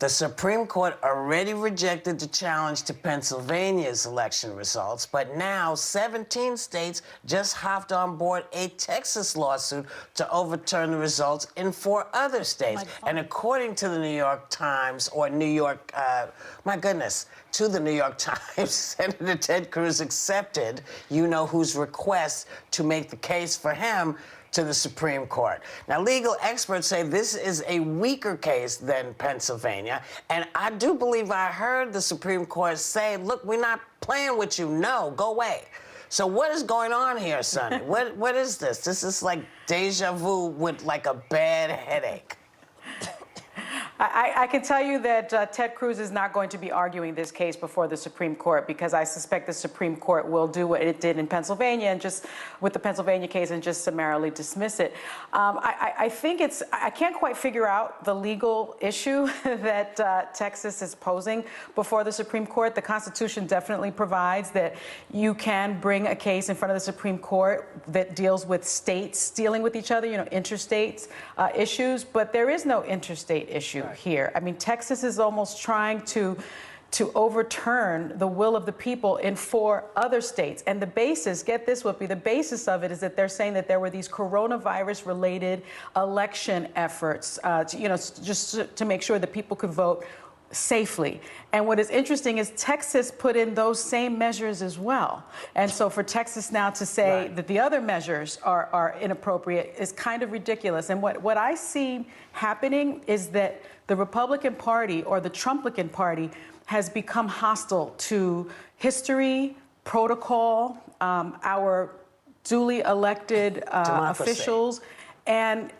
The Supreme Court already rejected the challenge to Pennsylvania's election results, but now 17 states just hopped on board a Texas lawsuit to overturn the results in 4 other states. And according to the New York Times, or New York, to the New York Times, Senator Ted Cruz accepted you-know-who's request to make the case for him to the Supreme Court. Now, legal experts say this is a weaker case than Pennsylvania, and I do believe I heard the Supreme Court say, look, we're not playing with you, no, go away. So what is going on here, Sonny? What is this? This is like deja vu with like a bad headache. I can tell you that Ted Cruz is not going to be arguing this case before the Supreme Court, because I suspect the Supreme Court will do what it did in Pennsylvania and just with the Pennsylvania case and just summarily dismiss it. I think I can't quite figure out the legal issue that Texas is posing before the Supreme Court. The Constitution definitely provides that you can bring a case in front of the Supreme Court that deals with states dealing with each other, interstate issues, but there is no interstate issue here. I mean, Texas is almost trying to overturn the will of the people in 4 other states. And the basis, get this, Whoopi, the basis of it is that they're saying that there were these coronavirus-related election efforts, just to make sure that people could vote safely. And what is interesting is Texas put in those same measures as well. And so for Texas now to say that the other measures are inappropriate is kind of ridiculous. And what I see happening is that the Republican Party, or the Trumplican Party, has become hostile to history, protocol, our duly elected officials, and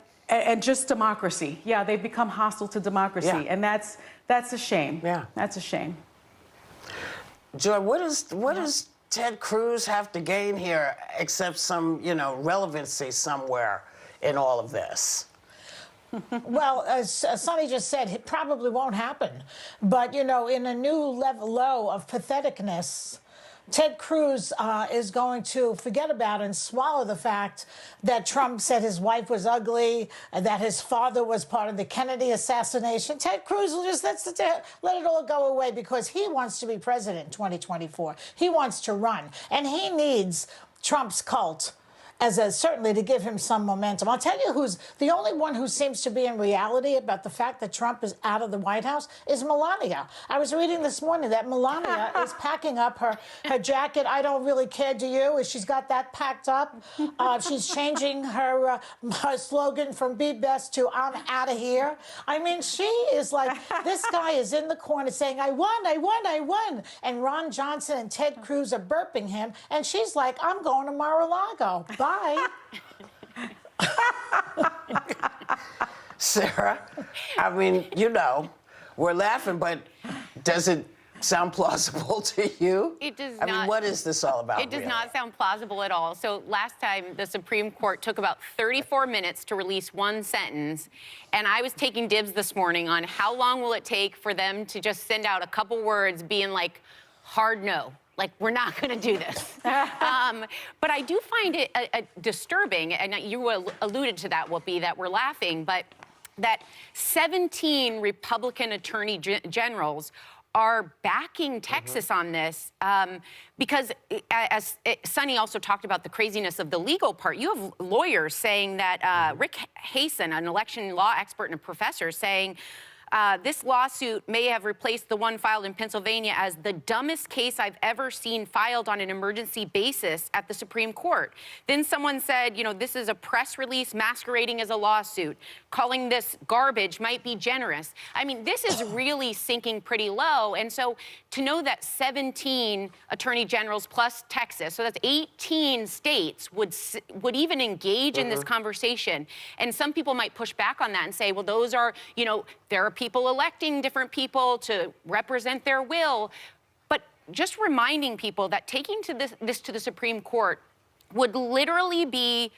just democracy. Yeah, they've become hostile to democracy, and that's a shame. Yeah, that's a shame. Joy, what does Ted Cruz have to gain here, except some relevancy somewhere in all of this? Well, as Sonny just said, it probably won't happen. But, in a new low of patheticness, Ted Cruz is going to forget about and swallow the fact that Trump said his wife was ugly, that his father was part of the Kennedy assassination. Ted Cruz will just let it all go away, because he wants to be president in 2024. He wants to run. And he needs Trump's cult certainly to give him some momentum. I'll tell you who's the only one who seems to be in reality about the fact that Trump is out of the White House is Melania. I was reading this morning that Melania is packing up her jacket. I don't really care, do you? She's got that packed up. She's changing her slogan from "Be Best" to "I'm out of here." I mean, she is like, this guy is in the corner saying, I won, I won, I won. And Ron Johnson and Ted Cruz are burping him. And she's like, I'm going to Mar-a-Lago. Bye. Sarah, I mean, we're laughing, but does it sound plausible to you? It does not. I mean, what is this all about? It does not sound plausible at all. So last time, the Supreme Court took about 34 minutes to release one sentence, and I was taking dibs this morning on how long will it take for them to just send out a couple words being like, hard no. Like, we're not going to do this. But I do find it disturbing, and you alluded to that, Whoopi, that we're laughing, but that 17 Republican attorney generals are backing Texas on this because, as Sonny also talked about the craziness of the legal part, you have lawyers saying that Rick Hasen, an election law expert and a professor, saying this lawsuit may have replaced the one filed in Pennsylvania as the dumbest case I've ever seen filed on an emergency basis at the Supreme Court. Then someone said, this is a press release masquerading as a lawsuit. Calling this garbage might be generous. I mean, this is really sinking pretty low. And so to know that 17 attorney generals plus Texas, so that's 18 states, would even engage in this conversation. And some people might push back on that and say, well, those are, there are people electing different people to represent their will. But just reminding people that taking this to the Supreme Court would literally be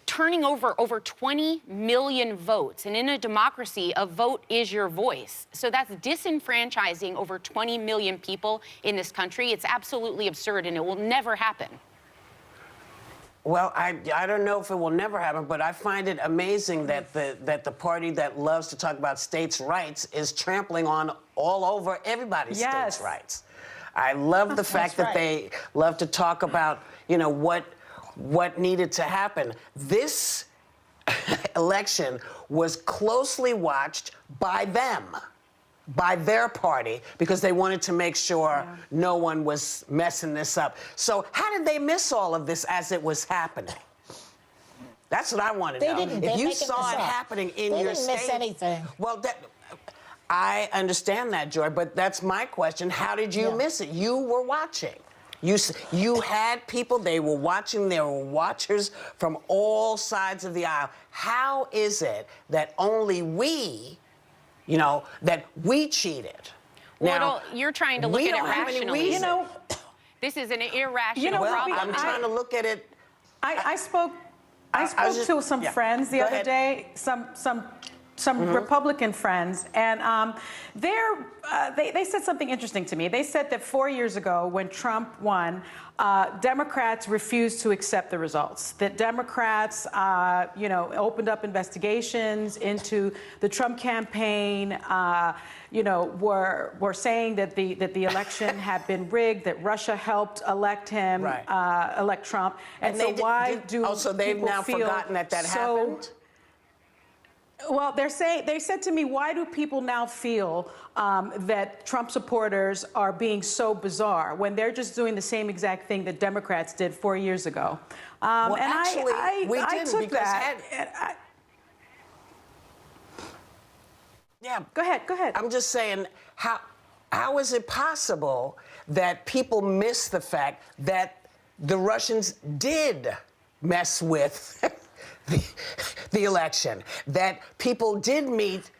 turning over 20 million votes. And in a democracy, a vote is your voice. So that's disenfranchising over 20 million people in this country. It's absolutely absurd, and it will never happen. Well, I don't know if it will never happen, but I find it amazing that the party that loves to talk about states' rights is trampling on all over everybody's Yes. states' rights. I love the fact that they love to talk about, what needed to happen. This election was closely watched by them, by their party, because they wanted to make sure no one was messing this up. So how did they miss all of this as it was happening? That's what I want to know. If you saw it happening in your state, they didn't miss anything. Well, I understand that, Joy, but that's my question. How did you miss it? You were watching. You had people, they were watching, there were watchers from all sides of the aisle. How is it that only we, that we cheated? Well, you're trying to look at it rationally. This is an irrational problem. I'm trying to look at it. I spoke to some friends the other day, some Republican friends, and they said something interesting to me. They said that 4 years ago, when Trump won, Democrats refused to accept the results. That Democrats, opened up investigations into the Trump campaign. Were saying that the election had been rigged, that Russia helped elect him, elect Trump, and so so they've now forgotten that happened? Well, they said to me, why do people now feel that Trump supporters are being so bizarre when they're just doing the same exact thing that Democrats did 4 years ago? Well, and actually, we I didn't, took because that. Go ahead. I'm just saying, how is it possible that people miss the fact that the Russians did mess with the election, that people did meet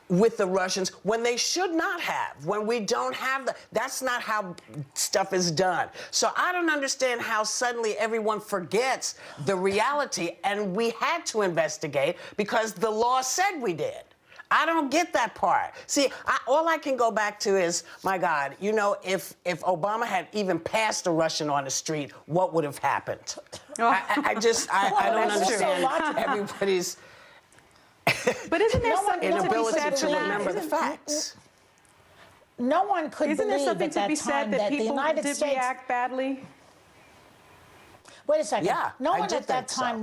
with the Russians when they should not have, when we don't have that's not how stuff is done. So I don't understand how suddenly everyone forgets the reality, and we had to investigate because the law said we did. I don't get that part. See, all I can go back to is, my God, if Obama had even passed a Russian on the street, what would have happened? I don't understand everybody's But isn't there something inability to be said to remember the facts. No one could Isn't there believe something at to that be time said that that the people United did States react badly? Wait a second. Yeah, no I one did at that think so. time,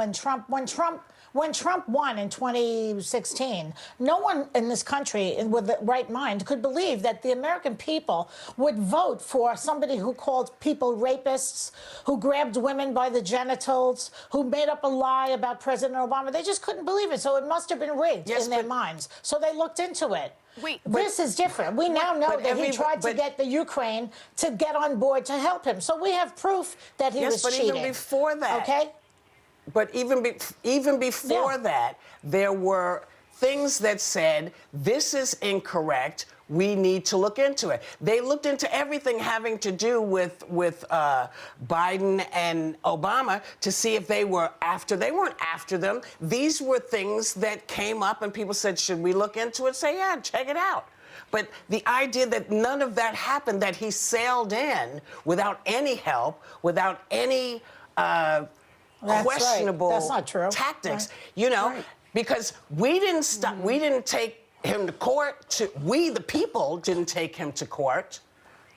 when Trump won in 2016, no one in this country with the right mind could believe that the American people would vote for somebody who called people rapists, who grabbed women by the genitals, who made up a lie about President Obama. They just couldn't believe it, so it must have been rigged in their minds. So they looked into it. This is different. We now know that he tried to get the Ukraine to get on board to help him. So we have proof that he was cheating. Even before that. Okay? But even before that, there were things that said, this is incorrect, we need to look into it. They looked into everything having to do with Biden and Obama to see if they were after. They weren't after them. These were things that came up and people said, should we look into it? Say, yeah, check it out. But the idea that none of that happened, that he sailed in without any help, without any questionable That's not true. tactics, because we didn't stop. We didn't take him to court. We, the people, didn't take him to court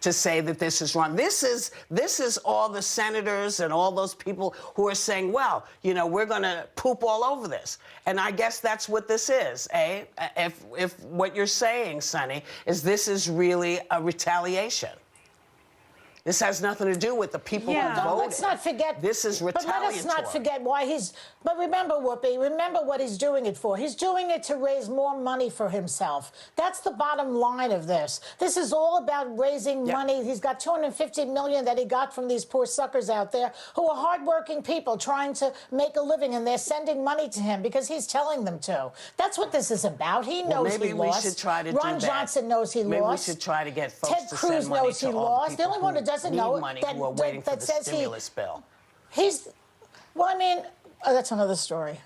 to say that this is wrong. This is all the senators and all those people who are saying, well, we're going to poop all over this. And I guess that's what this is, eh? If what you're saying, Sonny, is this is really a retaliation. This has nothing to do with the people who voted. Let's not forget. This is retaliatory. But let us not forget why he's. But remember, Whoopi, remember what he's doing it for. He's doing it to raise more money for himself. That's the bottom line of this. This is all about raising money. He's got $250 million that he got from these poor suckers out there who are hardworking people trying to make a living, and they're sending money to him because he's telling them to. That's what this is about. He knows he lost. Maybe we should try to do that. Ron Johnson knows he lost. Maybe we should try to get folks Ted to Cruz send money knows to he all lost. the The only one who doesn't know money that who are waiting for the says stimulus bill. Well, I mean, that's another story.